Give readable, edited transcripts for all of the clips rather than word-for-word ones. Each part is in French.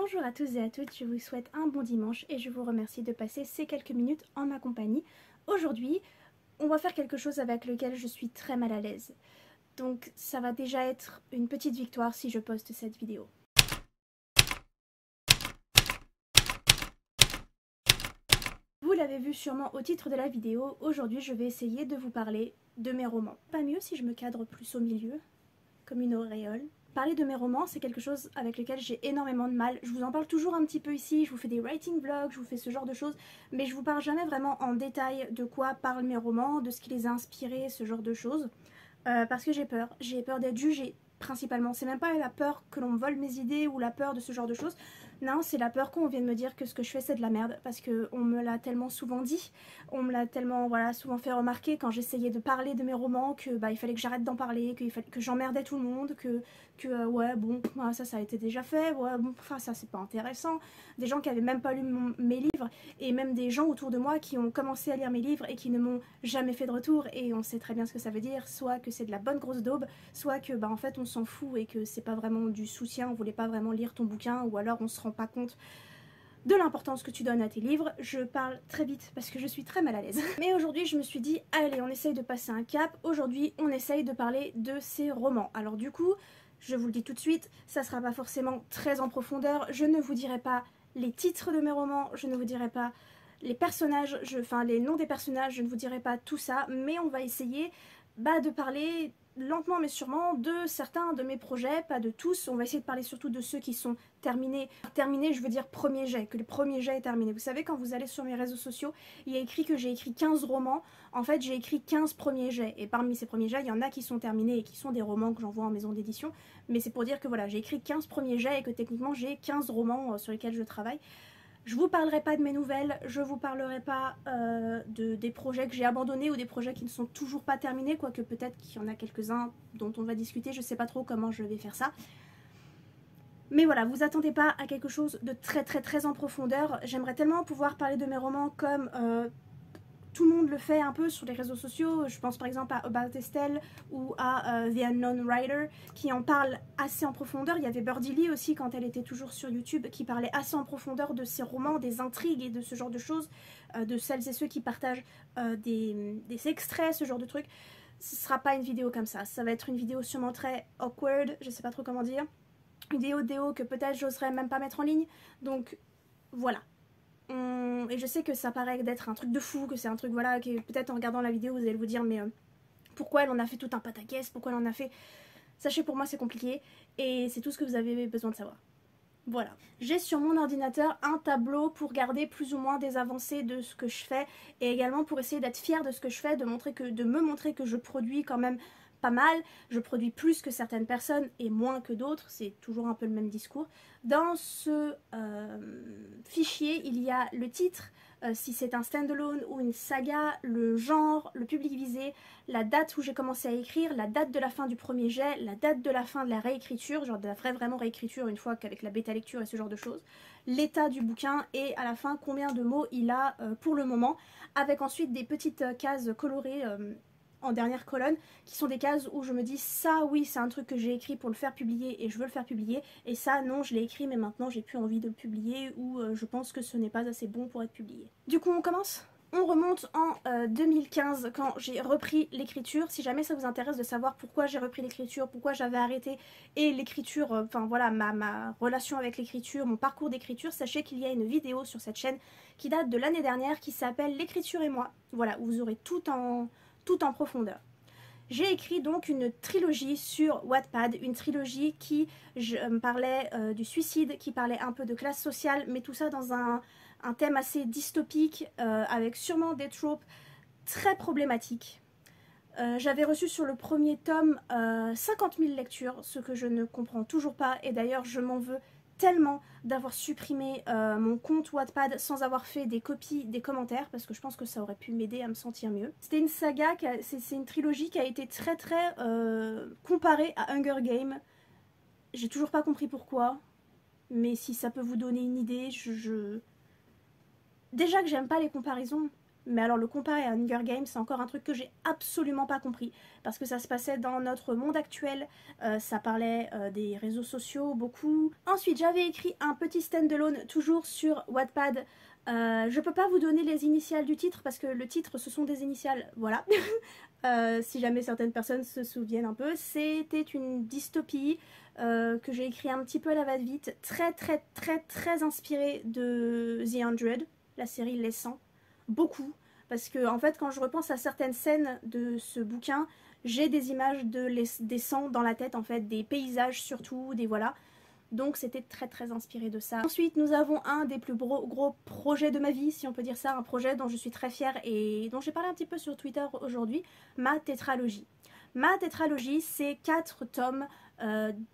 Bonjour à tous et à toutes, je vous souhaite un bon dimanche et je vous remercie de passer ces quelques minutes en ma compagnie. Aujourd'hui, on va faire quelque chose avec lequel je suis très mal à l'aise. Donc ça va déjà être une petite victoire si je poste cette vidéo. Vous l'avez vu sûrement au titre de la vidéo, aujourd'hui je vais essayer de vous parler de mes romans. Pas mieux si je me cadre plus au milieu, comme une auréole. Parler de mes romans, c'est quelque chose avec lequel j'ai énormément de mal. Je vous en parle toujours un petit peu ici, je vous fais des writing vlogs, je vous fais ce genre de choses, mais je vous parle jamais vraiment en détail de quoi parlent mes romans, de ce qui les a inspirés, ce genre de choses. Parce que j'ai peur d'être jugée principalement. C'est même pas la peur que l'on me vole mes idées ou la peur de ce genre de choses. Non, c'est la peur qu'on vienne me dire que ce que je fais c'est de la merde, parce qu'on me l'a tellement souvent dit, on me l'a tellement souvent fait remarquer quand j'essayais de parler de mes romans que il fallait que j'arrête d'en parler, que j'emmerdais tout le monde, que ouais bon ça a été déjà fait, ouais bon enfin ça c'est pas intéressant. Des gens qui avaient même pas lu mes livres et même des gens autour de moi qui ont commencé à lire mes livres et qui ne m'ont jamais fait de retour, et on sait très bien ce que ça veut dire, soit que c'est de la bonne grosse daube, soit que en fait on s'en fout et que c'est pas vraiment du soutien, on voulait pas vraiment lire ton bouquin, ou alors on se rend pas compte de l'importance que tu donnes à tes livres. Je parle très vite parce que je suis très mal à l'aise. Mais aujourd'hui je me suis dit allez, on essaye de passer un cap, aujourd'hui on essaye de parler de ces romans. Alors du coup, je vous le dis tout de suite, ça sera pas forcément très en profondeur, je ne vous dirai pas les titres de mes romans, je ne vous dirai pas les personnages, enfin les noms des personnages, je ne vous dirai pas tout ça, mais on va essayer de parler lentement mais sûrement de certains de mes projets, pas de tous. On va essayer de parler surtout de ceux qui sont terminés. Terminés, je veux dire premier jet, que le premier jet est terminé. Vous savez, quand vous allez sur mes réseaux sociaux, il y a écrit que j'ai écrit 15 romans. En fait, j'ai écrit 15 premiers jets. Et parmi ces premiers jets, il y en a qui sont terminés et qui sont des romans que j'envoie en maison d'édition. Mais c'est pour dire que voilà, j'ai écrit 15 premiers jets et que techniquement, j'ai 15 romans sur lesquels je travaille. Je vous parlerai pas de mes nouvelles, je vous parlerai pas des projets que j'ai abandonnés ou des projets qui ne sont toujours pas terminés, quoique peut-être qu'il y en a quelques-uns dont on va discuter, je sais pas trop comment je vais faire ça. Mais voilà, vous attendez pas à quelque chose de très en profondeur. J'aimerais tellement pouvoir parler de mes romans comme tout le monde le fait un peu sur les réseaux sociaux. Je pense par exemple à About Estelle ou à The Unknown Writer qui en parlent assez en profondeur. Il y avait Birdie Lee aussi quand elle était toujours sur YouTube qui parlait assez en profondeur de ses romans, des intrigues et de ce genre de choses, de celles et ceux qui partagent des extraits, ce genre de trucs. Ce sera pas une vidéo comme ça va être une vidéo sûrement très awkward, je sais pas trop comment dire. Une vidéo que peut-être j'oserais même pas mettre en ligne. Donc voilà. Et je sais que ça paraît d'être un truc de fou, que c'est un truc voilà, que peut-être en regardant la vidéo vous allez vous dire mais pourquoi elle en a fait tout un pataquès, pourquoi elle en a fait... Sachez, pour moi c'est compliqué et c'est tout ce que vous avez besoin de savoir. Voilà. J'ai sur mon ordinateur un tableau pour garder plus ou moins des avancées de ce que je fais et également pour essayer d'être fière de ce que je fais, de me montrer que je produis quand même pas mal, je produis plus que certaines personnes et moins que d'autres, c'est toujours un peu le même discours. Dans ce fichier, il y a le titre, si c'est un standalone ou une saga, le genre, le public visé, la date où j'ai commencé à écrire, la date de la fin du premier jet, la date de la fin de la réécriture, genre de la vraiment réécriture une fois qu'avec la bêta lecture et ce genre de choses, l'état du bouquin et à la fin combien de mots il a pour le moment, avec ensuite des petites cases colorées en dernière colonne, qui sont des cases où je me dis ça oui c'est un truc que j'ai écrit pour le faire publier et je veux le faire publier, et ça non je l'ai écrit mais maintenant j'ai plus envie de le publier ou je pense que ce n'est pas assez bon pour être publié. Du coup on commence. On remonte en 2015 quand j'ai repris l'écriture. Si jamais ça vous intéresse de savoir pourquoi j'ai repris l'écriture, pourquoi j'avais arrêté et l'écriture, enfin voilà ma relation avec l'écriture, mon parcours d'écriture, sachez qu'il y a une vidéo sur cette chaîne qui date de l'année dernière qui s'appelle L'écriture et moi. Voilà, où vous aurez tout en profondeur. J'ai écrit donc une trilogie sur Wattpad, une trilogie qui me parlait du suicide, qui parlait un peu de classe sociale, mais tout ça dans un thème assez dystopique, avec sûrement des tropes très problématiques. J'avais reçu sur le premier tome 50 000 lectures, ce que je ne comprends toujours pas, et d'ailleurs je m'en veux tellement d'avoir supprimé mon compte Wattpad sans avoir fait des copies des commentaires, parce que je pense que ça aurait pu m'aider à me sentir mieux. C'était une saga, c'est une trilogie qui a été très comparée à Hunger Games. J'ai toujours pas compris pourquoi, mais si ça peut vous donner une idée, déjà que j'aime pas les comparaisons, mais alors le comparer à Hunger Games, c'est encore un truc que j'ai absolument pas compris, parce que ça se passait dans notre monde actuel, ça parlait des réseaux sociaux beaucoup. Ensuite j'avais écrit un petit stand-alone toujours sur Wattpad. Je peux pas vous donner les initiales du titre parce que le titre ce sont des initiales, voilà. Si jamais certaines personnes se souviennent un peu, c'était une dystopie que j'ai écrit un petit peu à la va-vite, très inspirée de The 100, la série Les 100, beaucoup, parce que en fait quand je repense à certaines scènes de ce bouquin, j'ai des images des 100 dans la tête en fait, des paysages surtout, des voilà. Donc c'était très inspiré de ça. Ensuite nous avons un des plus gros projets de ma vie, si on peut dire ça, un projet dont je suis très fière et dont j'ai parlé un petit peu sur Twitter aujourd'hui, ma tétralogie. Ma tétralogie, c'est 4 tomes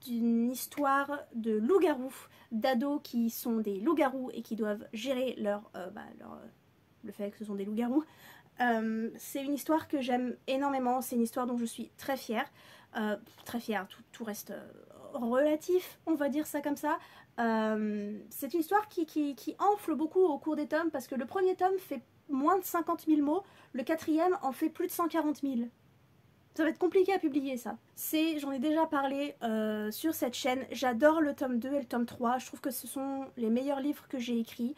d'une histoire de loups-garous, d'ados qui sont des loups-garous et qui doivent gérer le fait que ce sont des loups-garous. C'est une histoire que j'aime énormément, c'est une histoire dont je suis très fière. Tout reste relatif, on va dire ça comme ça. C'est une histoire qui enfle beaucoup au cours des tomes parce que le premier tome fait moins de 50 000 mots, le quatrième en fait plus de 140 000. Ça va être compliqué à publier ça. J'en ai déjà parlé sur cette chaîne, j'adore le tome 2 et le tome 3, je trouve que ce sont les meilleurs livres que j'ai écrits.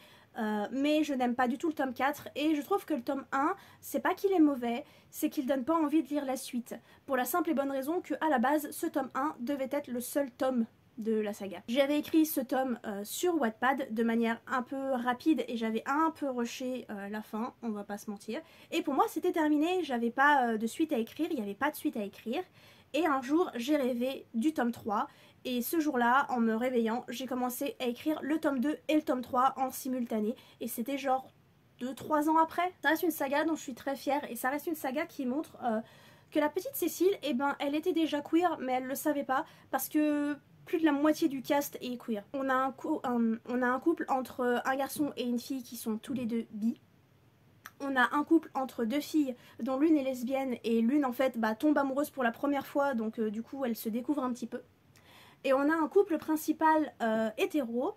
Mais je n'aime pas du tout le tome 4 et je trouve que le tome 1, c'est pas qu'il est mauvais, c'est qu'il donne pas envie de lire la suite. Pour la simple et bonne raison que à la base, ce tome 1 devait être le seul tome de la saga. J'avais écrit ce tome sur Wattpad de manière un peu rapide et j'avais un peu rushé la fin, on va pas se mentir. Et pour moi c'était terminé, j'avais pas de suite à écrire, il n'y avait pas de suite à écrire. Et un jour j'ai rêvé du tome 3 et ce jour-là, en me réveillant, j'ai commencé à écrire le tome 2 et le tome 3 en simultané. Et c'était genre 2-3 ans après. Ça reste une saga dont je suis très fière et ça reste une saga qui montre que la petite Cécile, eh ben, elle était déjà queer mais elle le savait pas parce que plus de la moitié du cast est queer. On a un couple entre un garçon et une fille qui sont tous les deux bi. On a un couple entre deux filles dont l'une est lesbienne et l'une en fait tombe amoureuse pour la première fois donc du coup elle se découvre un petit peu. Et on a un couple principal hétéro,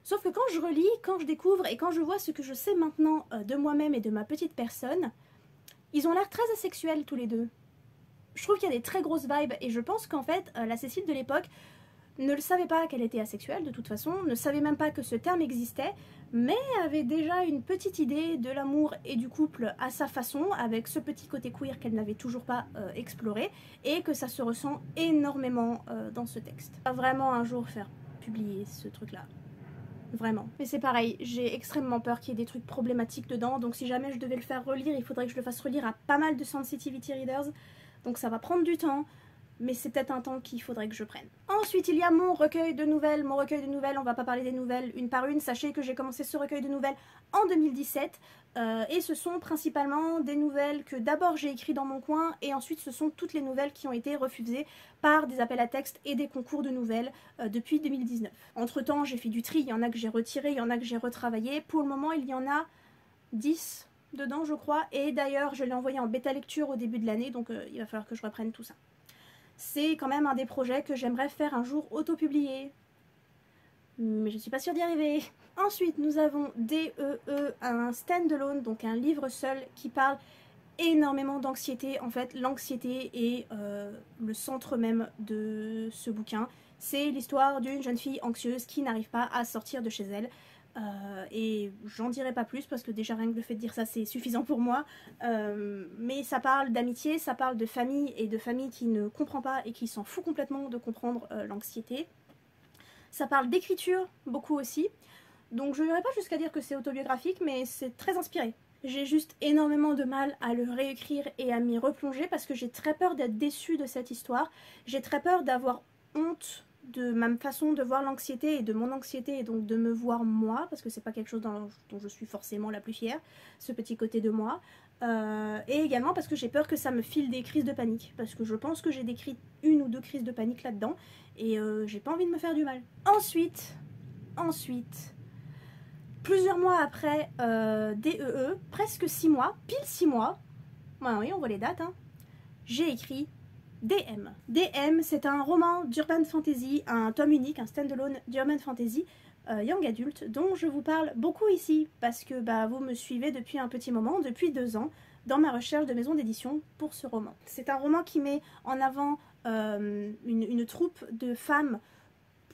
sauf que quand je relis, quand je découvre et quand je vois ce que je sais maintenant de moi-même et de ma petite personne, ils ont l'air très asexuels tous les deux. Je trouve qu'il y a des très grosses vibes et je pense qu'en fait la Cécile de l'époque ne le savait pas qu'elle était asexuelle de toute façon, ne savait même pas que ce terme existait, mais avait déjà une petite idée de l'amour et du couple à sa façon, avec ce petit côté queer qu'elle n'avait toujours pas exploré, et que ça se ressent énormément dans ce texte. On va vraiment un jour faire publier ce truc-là. Vraiment. Mais c'est pareil, j'ai extrêmement peur qu'il y ait des trucs problématiques dedans, donc si jamais je devais le faire relire, il faudrait que je le fasse relire à pas mal de sensitivity readers, donc ça va prendre du temps. Mais c'est peut-être un temps qu'il faudrait que je prenne. Ensuite, il y a mon recueil de nouvelles. Mon recueil de nouvelles, on va pas parler des nouvelles une par une. Sachez que j'ai commencé ce recueil de nouvelles en 2017. Et ce sont principalement des nouvelles que d'abord j'ai écrites dans mon coin. Et ensuite, ce sont toutes les nouvelles qui ont été refusées par des appels à texte et des concours de nouvelles depuis 2019. Entre temps, j'ai fait du tri. Il y en a que j'ai retiré, il y en a que j'ai retravaillé. Pour le moment, il y en a 10 dedans, je crois. Et d'ailleurs, je l'ai envoyé en bêta lecture au début de l'année. Donc, il va falloir que je reprenne tout ça. C'est quand même un des projets que j'aimerais faire un jour auto-publier. Mais je suis pas sûre d'y arriver. Ensuite, nous avons DEE, un stand-alone, donc un livre seul qui parle énormément d'anxiété. En fait, l'anxiété est le centre même de ce bouquin. C'est l'histoire d'une jeune fille anxieuse qui n'arrive pas à sortir de chez elle. Et j'en dirai pas plus parce que déjà rien que le fait de dire ça c'est suffisant pour moi, mais ça parle d'amitié, ça parle de famille et de famille qui ne comprend pas et qui s'en fout complètement de comprendre l'anxiété. Ça parle d'écriture beaucoup aussi, donc je n'irai pas jusqu'à dire que c'est autobiographique mais c'est très inspiré. J'ai juste énormément de mal à le réécrire et à m'y replonger parce que j'ai très peur d'être déçue de cette histoire, j'ai très peur d'avoir honte de ma façon de voir l'anxiété et de mon anxiété et donc de me voir moi parce que c'est pas quelque chose dont je suis forcément la plus fière, ce petit côté de moi, et également parce que j'ai peur que ça me file des crises de panique parce que je pense que j'ai décrit une ou deux crises de panique là-dedans et j'ai pas envie de me faire du mal. Ensuite, plusieurs mois après DEE, presque 6 mois, pile 6 mois, ouais, oui on voit les dates, hein, j'ai écrit DM. DM, c'est un roman d'urban fantasy, un tome unique, un stand-alone d'urban fantasy young adulte dont je vous parle beaucoup ici parce que vous me suivez depuis un petit moment, depuis 2 ans, dans ma recherche de maison d'édition pour ce roman. C'est un roman qui met en avant une troupe de femmes,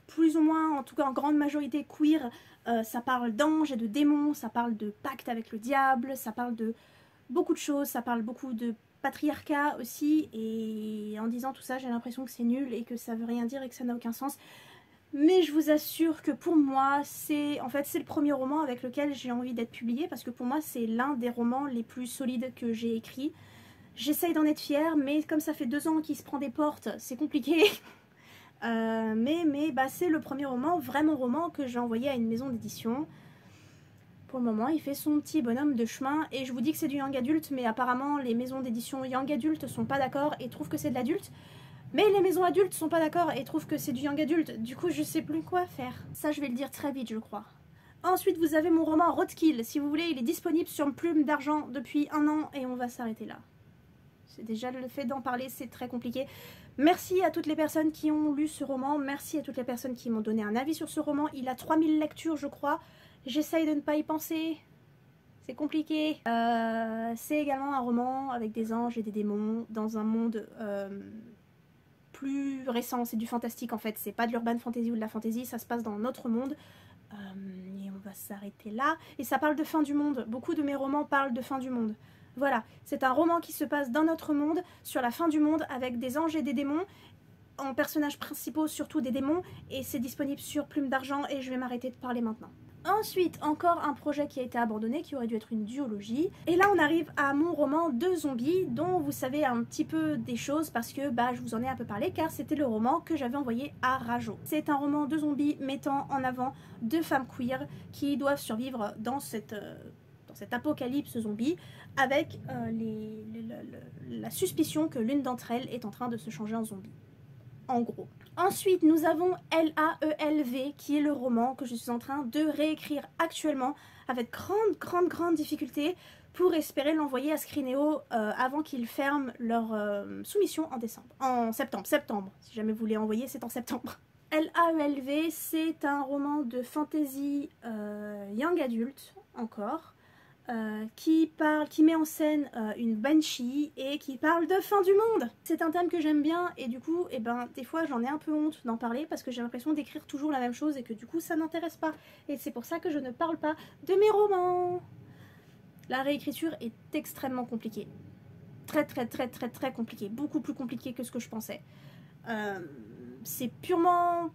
plus ou moins, en tout cas en grande majorité queer. Ça parle d'anges et de démons, ça parle de pacte avec le diable, ça parle de beaucoup de choses, ça parle beaucoup de patriarcat aussi, et en disant tout ça j'ai l'impression que c'est nul et que ça veut rien dire et que ça n'a aucun sens. Mais je vous assure que pour moi, c'est le premier roman avec lequel j'ai envie d'être publiée, parce que pour moi c'est l'un des romans les plus solides que j'ai écrit. J'essaye d'en être fière, mais comme ça fait 2 ans qu'il se prend des portes, c'est compliqué. Mais c'est le premier roman, vraiment roman, que j'ai envoyé à une maison d'édition. Pour le moment, il fait son petit bonhomme de chemin, et je vous dis que c'est du young adulte, mais apparemment les maisons d'édition young adulte sont pas d'accord et trouvent que c'est de l'adulte. Mais les maisons adultes sont pas d'accord et trouvent que c'est du young adulte, du coup je sais plus quoi faire. Ça je vais le dire très vite je crois. Ensuite vous avez mon roman Roadkill, si vous voulez il est disponible sur Plume d'Argent depuis 1 an et on va s'arrêter là. C'est déjà le fait d'en parler, c'est très compliqué. Merci à toutes les personnes qui ont lu ce roman, merci à toutes les personnes qui m'ont donné un avis sur ce roman. Il a 3000 lectures je crois, j'essaye de ne pas y penser. C'est compliqué. C'est également un roman avec des anges et des démons dans un monde plus récent, c'est du fantastique en fait, c'est pas de l'urban fantasy ou de la fantasy, ça se passe dans notre monde. Et on va s'arrêter là. Et ça parle de fin du monde, beaucoup de mes romans parlent de fin du monde. Voilà, c'est un roman qui se passe dans notre monde, sur la fin du monde, avec des anges et des démons, en personnages principaux surtout des démons, et c'est disponible sur Plume d'Argent et je vais m'arrêter de parler maintenant. Ensuite, encore un projet qui a été abandonné, qui aurait dû être une duologie. Et là, on arrive à mon roman de zombies, dont vous savez un petit peu des choses, parce que je vous en ai un peu parlé, car c'était le roman que j'avais envoyé à Rajo. C'est un roman de zombies mettant en avant 2 femmes queer qui doivent survivre dans cet apocalypse zombie, avec la suspicion que l'une d'entre elles est en train de se changer en zombie. En gros. Ensuite, nous avons L.A.E.L.V. qui est le roman que je suis en train de réécrire actuellement avec grande difficulté pour espérer l'envoyer à Scrineo avant qu'ils ferment leur soumission en septembre. Si jamais vous voulez envoyer, c'est en septembre. L.A.E.L.V. c'est un roman de fantasy young adulte encore. Qui met en scène une banshee et qui parle de fin du monde. C'est un thème que j'aime bien et du coup, des fois j'en ai un peu honte d'en parler parce que j'ai l'impression d'écrire toujours la même chose et que du coup ça n'intéresse pas. Et c'est pour ça que je ne parle pas de mes romans. La réécriture est extrêmement compliquée. Très compliquée. Beaucoup plus compliquée que ce que je pensais. C'est purement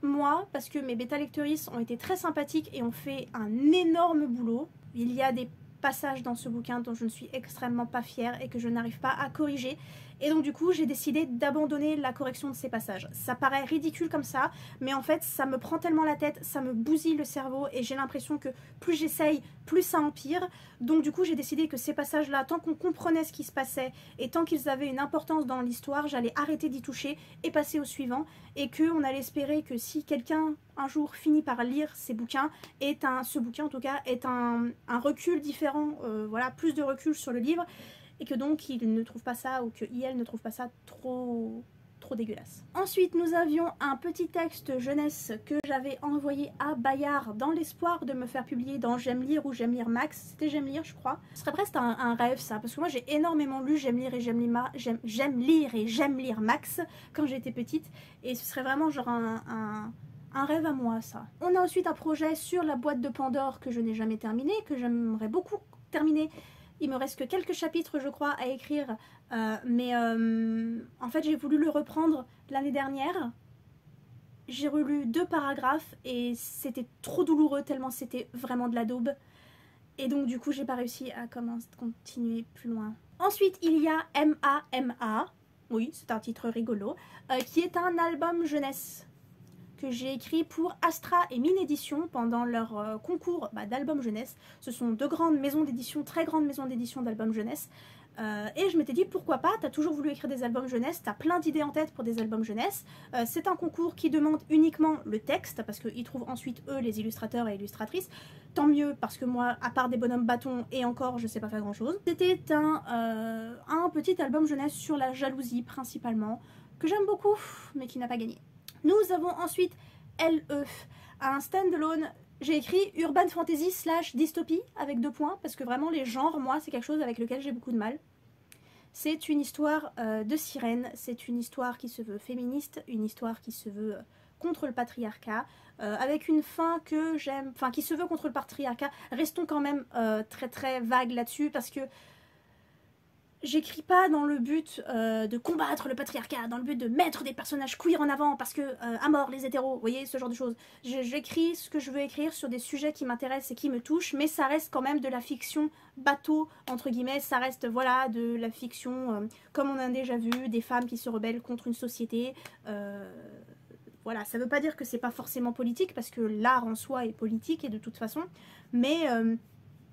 moi parce que mes bêta-lectrices ont été très sympathiques et ont fait un énorme boulot. Il y a des passages dans ce bouquin dont je ne suis extrêmement pas fière et que je n'arrive pas à corriger. Et donc du coup j'ai décidé d'abandonner la correction de ces passages. Ça paraît ridicule comme ça, mais en fait ça me prend tellement la tête, ça me bousille le cerveau et j'ai l'impression que plus j'essaye, plus ça empire. Donc du coup j'ai décidé que ces passages-là, tant qu'on comprenait ce qui se passait et tant qu'ils avaient une importance dans l'histoire, j'allais arrêter d'y toucher et passer au suivant. Et qu'on allait espérer que si quelqu'un un jour finit par lire ces bouquins, ce bouquin en tout cas est un recul différent, voilà, plus de recul sur le livre. Et que donc il ne trouve pas ça, ou que IL ne trouve pas ça trop dégueulasse. Ensuite nous avions un petit texte jeunesse que j'avais envoyé à Bayard dans l'espoir de me faire publier dans J'aime lire ou J'aime lire Max. C'était J'aime lire je crois. Ce serait presque un rêve ça, parce que moi j'ai énormément lu J'aime lire et J'aime lire Max quand j'étais petite, et ce serait vraiment genre un rêve à moi ça. On a ensuite un projet sur la boîte de Pandore que je n'ai jamais terminé, que j'aimerais beaucoup terminer. Il me reste que quelques chapitres je crois à écrire, mais en fait j'ai voulu le reprendre l'année dernière. J'ai relu 2 paragraphes et c'était trop douloureux tellement c'était vraiment de la daube. Et donc du coup j'ai pas réussi à continuer plus loin. Ensuite il y a M.A.M.A. Oui c'est un titre rigolo, qui est un album jeunesse que j'ai écrit pour Astra et Mine Édition pendant leur concours d'album jeunesse. Ce sont 2 grandes maisons d'édition, très grandes maisons d'édition d'albums jeunesse. Et je m'étais dit pourquoi pas, t'as toujours voulu écrire des albums jeunesse, t'as plein d'idées en tête pour des albums jeunesse. C'est un concours qui demande uniquement le texte, parce qu'ils trouvent ensuite eux les illustrateurs et illustratrices. Tant mieux, parce que moi, à part des bonhommes bâtons et encore, je sais pas faire grand chose. C'était un petit album jeunesse sur la jalousie principalement, que j'aime beaucoup, mais qui n'a pas gagné. Nous avons ensuite L.E., un stand-alone. J'ai écrit urban fantasy / dystopie avec 2 points, parce que vraiment les genres, moi, c'est quelque chose avec lequel j'ai beaucoup de mal. C'est une histoire de sirène, c'est une histoire qui se veut féministe, une histoire qui se veut contre le patriarcat, avec une fin que j'aime, enfin qui se veut contre le patriarcat. Restons quand même très très vagues là-dessus, parce que j'écris pas dans le but de combattre le patriarcat, dans le but de mettre des personnages queer en avant, parce que à mort les hétéros, vous voyez, ce genre de choses. J'écris ce que je veux écrire sur des sujets qui m'intéressent et qui me touchent, mais ça reste quand même de la fiction bateau, entre guillemets, ça reste, voilà, de la fiction, comme on a déjà vu, des femmes qui se rebellent contre une société. Voilà, ça veut pas dire que c'est pas forcément politique, parce que l'art en soi est politique, et de toute façon, mais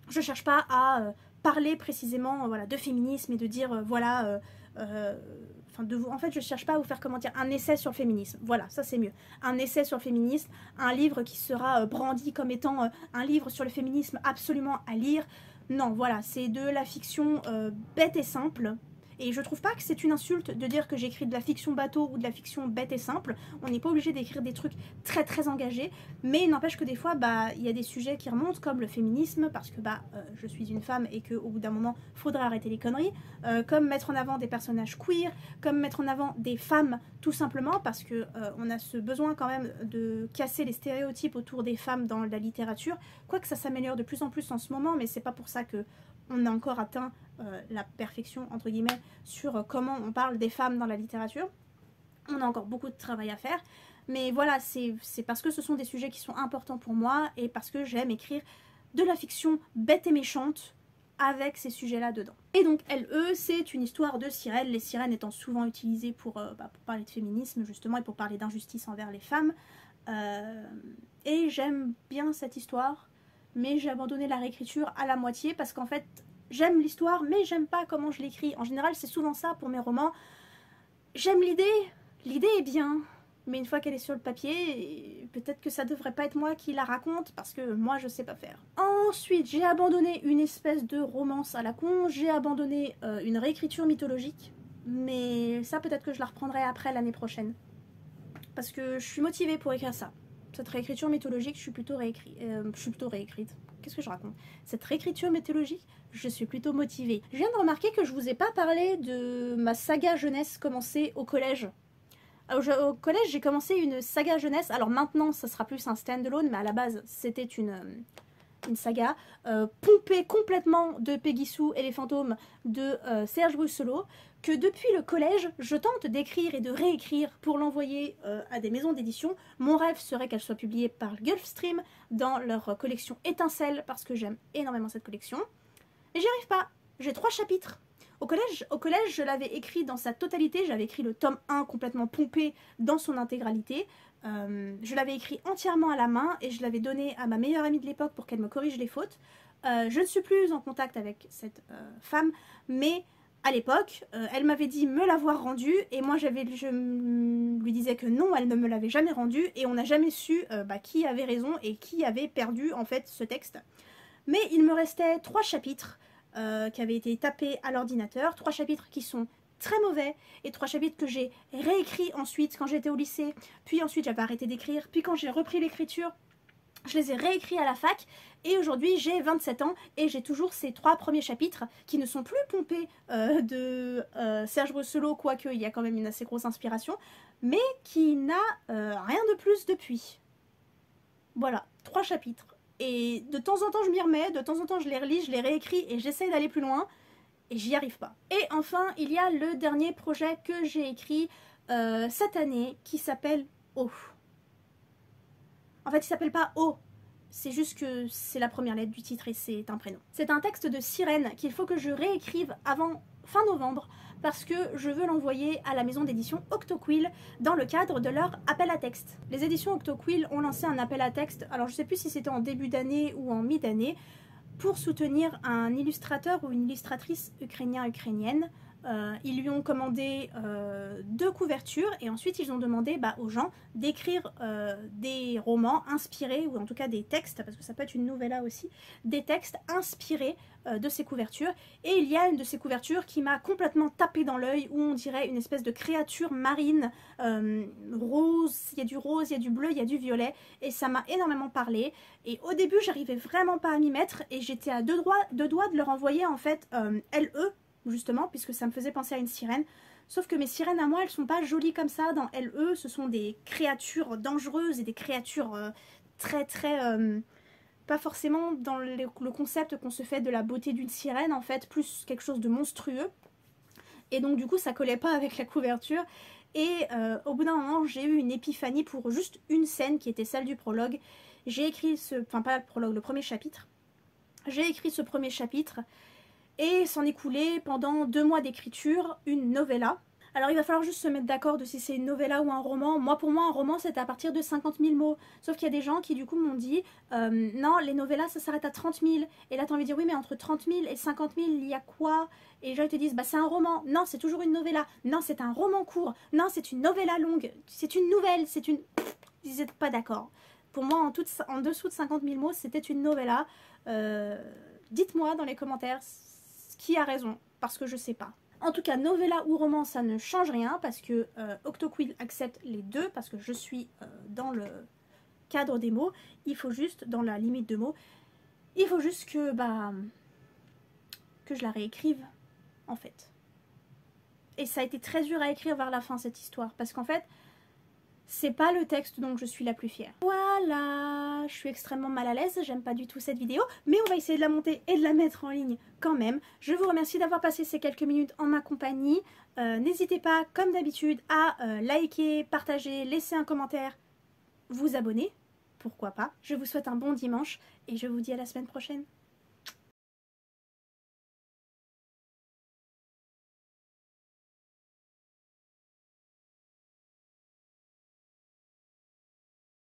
je cherche pas à parler précisément voilà, de féminisme et de dire voilà en fait je cherche pas à vous faire comment dire un essai sur le féminisme, voilà, ça c'est mieux, un essai sur le féminisme, un livre qui sera brandi comme étant un livre sur le féminisme absolument à lire. Non, voilà, c'est de la fiction bête et simple. Et je trouve pas que c'est une insulte de dire que j'écris de la fiction bateau ou de la fiction bête et simple. On n'est pas obligé d'écrire des trucs très très engagés, mais il n'empêche que des fois, il y a des sujets qui remontent, comme le féminisme, parce que je suis une femme et qu'au bout d'un moment, faudrait arrêter les conneries, comme mettre en avant des personnages queer, comme mettre en avant des femmes, tout simplement, parce que on a ce besoin quand même de casser les stéréotypes autour des femmes dans la littérature, quoique ça s'améliore de plus en plus en ce moment, mais c'est pas pour ça que on a encore atteint la perfection, entre guillemets, sur comment on parle des femmes dans la littérature. On a encore beaucoup de travail à faire, mais voilà, c'est parce que ce sont des sujets qui sont importants pour moi, et parce que j'aime écrire de la fiction bête et méchante avec ces sujets-là dedans. Et donc, LE, c'est une histoire de sirènes, les sirènes étant souvent utilisées pour parler de féminisme, justement, et pour parler d'injustice envers les femmes. Et j'aime bien cette histoire, mais j'ai abandonné la réécriture à la moitié, parce qu'en fait, j'aime l'histoire, mais j'aime pas comment je l'écris. En général, c'est souvent ça pour mes romans. J'aime l'idée est bien, mais une fois qu'elle est sur le papier, peut-être que ça devrait pas être moi qui la raconte, parce que moi, je sais pas faire. Ensuite, j'ai abandonné une espèce de romance à la con, j'ai abandonné une réécriture mythologique, mais ça, peut-être que je la reprendrai après l'année prochaine. Parce que je suis motivée pour écrire ça. Cette réécriture mythologique, je suis plutôt réécrite. Qu'est-ce que je raconte? Cette réécriture mythologique, je suis plutôt motivée. Je viens de remarquer que je vous ai pas parlé de ma saga jeunesse commencée au collège. Au collège, j'ai commencé une saga jeunesse. Alors maintenant, ça sera plus un stand-alone, mais à la base, c'était une saga pompée complètement de Peggy Sue et les fantômes de Serge Brussolo, que depuis le collège, je tente d'écrire et de réécrire pour l'envoyer à des maisons d'édition. Mon rêve serait qu'elle soit publiée par Gulfstream dans leur collection Étincelle, parce que j'aime énormément cette collection. Et j'y arrive pas. J'ai 3 chapitres. Au collège, je l'avais écrit dans sa totalité. J'avais écrit le tome 1 complètement pompé dans son intégralité. Je l'avais écrit entièrement à la main et je l'avais donné à ma meilleure amie de l'époque pour qu'elle me corrige les fautes. Je ne suis plus en contact avec cette femme, mais à l'époque, elle m'avait dit me l'avoir rendu, et moi je lui disais que non, elle ne me l'avait jamais rendu, et on n'a jamais su qui avait raison et qui avait perdu en fait ce texte. Mais il me restait 3 chapitres qui avaient été tapés à l'ordinateur, 3 chapitres qui sont très mauvais, et 3 chapitres que j'ai réécrits ensuite quand j'étais au lycée, puis ensuite j'avais arrêté d'écrire, puis quand j'ai repris l'écriture, je les ai réécrits à la fac, et aujourd'hui j'ai 27 ans et j'ai toujours ces 3 premiers chapitres qui ne sont plus pompés de Serge Brussolo, quoique il y a quand même une assez grosse inspiration, mais qui n'a rien de plus depuis. Voilà, 3 chapitres. Et de temps en temps je m'y remets, de temps en temps je les relis, je les réécris et j'essaie d'aller plus loin, et j'y arrive pas. Et enfin, il y a le dernier projet que j'ai écrit cette année qui s'appelle O. En fait, il s'appelle pas O, c'est juste que c'est la première lettre du titre et c'est un prénom. C'est un texte de sirène qu'il faut que je réécrive avant fin novembre, parce que je veux l'envoyer à la maison d'édition Octoquill dans le cadre de leur appel à texte. Les éditions Octoquill ont lancé un appel à texte, alors je sais plus si c'était en début d'année ou en mi-d'année, pour soutenir un illustrateur ou une illustratrice ukrainienne ils lui ont commandé 2 couvertures et ensuite ils ont demandé aux gens d'écrire des romans inspirés, ou en tout cas des textes, parce que ça peut être une novella aussi, des textes inspirés de ces couvertures. Et il y a une de ces couvertures qui m'a complètement tapé dans l'œil, où on dirait une espèce de créature marine rose, il y a du rose, il y a du bleu, il y a du violet, et ça m'a énormément parlé. Et au début j'arrivais vraiment pas à m'y mettre et j'étais à deux doigts de leur envoyer en fait LE, justement, puisque ça me faisait penser à une sirène. Sauf que mes sirènes à moi, elles sont pas jolies comme ça dans LE, ce sont des créatures dangereuses et des créatures très pas forcément dans le concept qu'on se fait de la beauté d'une sirène, en fait, plus quelque chose de monstrueux. Et donc du coup ça collait pas avec la couverture. Et au bout d'un moment j'ai eu une épiphanie pour juste une scène qui était celle du prologue. J'ai écrit enfin pas le prologue, le premier chapitre. J'ai écrit ce premier chapitre et s'en écoulait pendant 2 mois d'écriture, une novella. Alors il va falloir juste se mettre d'accord de si c'est une novella ou un roman. Pour moi un roman c'est à partir de 50 000 mots. Sauf qu'il y a des gens qui du coup m'ont dit non, les novellas ça s'arrête à 30 000. Et là t'as envie de dire oui mais entre 30 000 et 50 000 il y a quoi? Et les gens ils te disent c'est un roman. Non, c'est toujours une novella. Non, c'est un roman court. Non, c'est une novella longue. C'est une nouvelle. C'est une... Ils n'étaient pas d'accord. Pour moi en dessous de 50 000 mots c'était une novella. Dites-moi dans les commentaires qui a raison, parce que je sais pas. En tout cas, novella ou roman, ça ne change rien, parce que Octoquill accepte les deux, parce que je suis dans le cadre des mots. Il faut juste, dans la limite de mots, il faut juste que je la réécrive, en fait. Et ça a été très dur à écrire vers la fin, cette histoire, parce qu'en fait, c'est pas le texte dont je suis la plus fière. Voilà, je suis extrêmement mal à l'aise, j'aime pas du tout cette vidéo, mais on va essayer de la monter et de la mettre en ligne quand même. Je vous remercie d'avoir passé ces quelques minutes en ma compagnie. N'hésitez pas, comme d'habitude, à liker, partager, laisser un commentaire, vous abonner, pourquoi pas. Je vous souhaite un bon dimanche et je vous dis à la semaine prochaine.